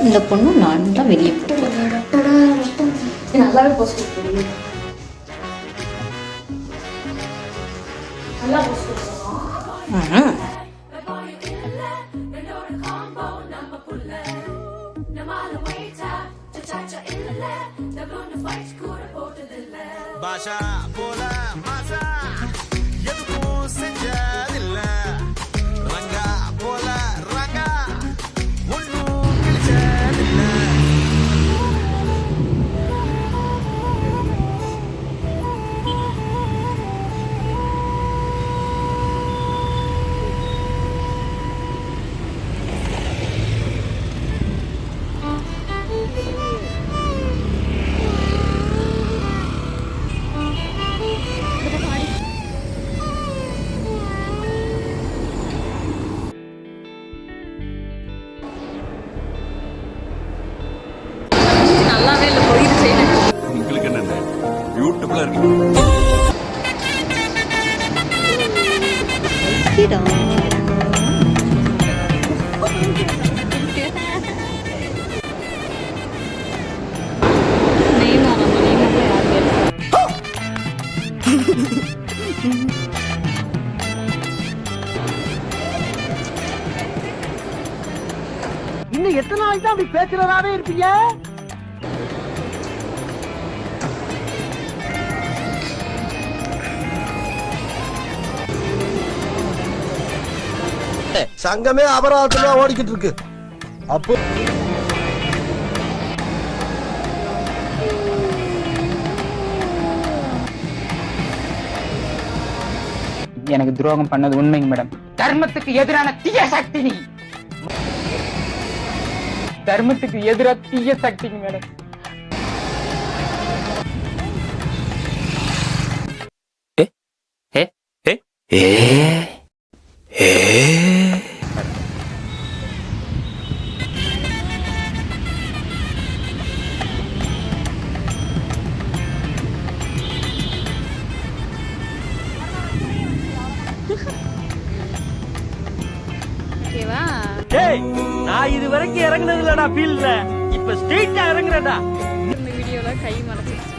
இந்த பொண்ணு நான் தான் வெளியே போகிறேன். நல்லாவே போஸ்ட் கொடுத்துருங்க. நல்லா போஸ்ட் கொடுத்துருவோம். பாஷா போல மாசா எதுக்கும் செஞ்சதில்ல ரங்கா போல ரங்கா ஒன்றும் கிடைச்சதில்ல. நல்லாவே இல்லை போயிட்டு செய்யணும். உங்களுக்கு என்ன பியூட்டிஃபுல்லா இருக்கு. இன்னும் எத்தனை நாள் தான் அப்படி பேசுறதாவே இருப்பீங்க? சங்கமே அபராதத்துல ஓடிக்கிட்டு இருக்கு. அப்போ எனக்கு துரோகம் பண்ணது உண்மைங்க மேடம். தர்மத்துக்கு எதிரான தீய சக்தி நீ. தர்மத்துக்கு எதிராக தீய சக்திங்க மேடம். டேய், நான் இது வரைக்கும் இறங்குனது இல்லடா ஃபீல்ட்ல. இப்ப ஸ்ட்ரெயிட்டா இறங்குறேன்டா. இந்த வீடியோல கை மறைச்சிருச்சு.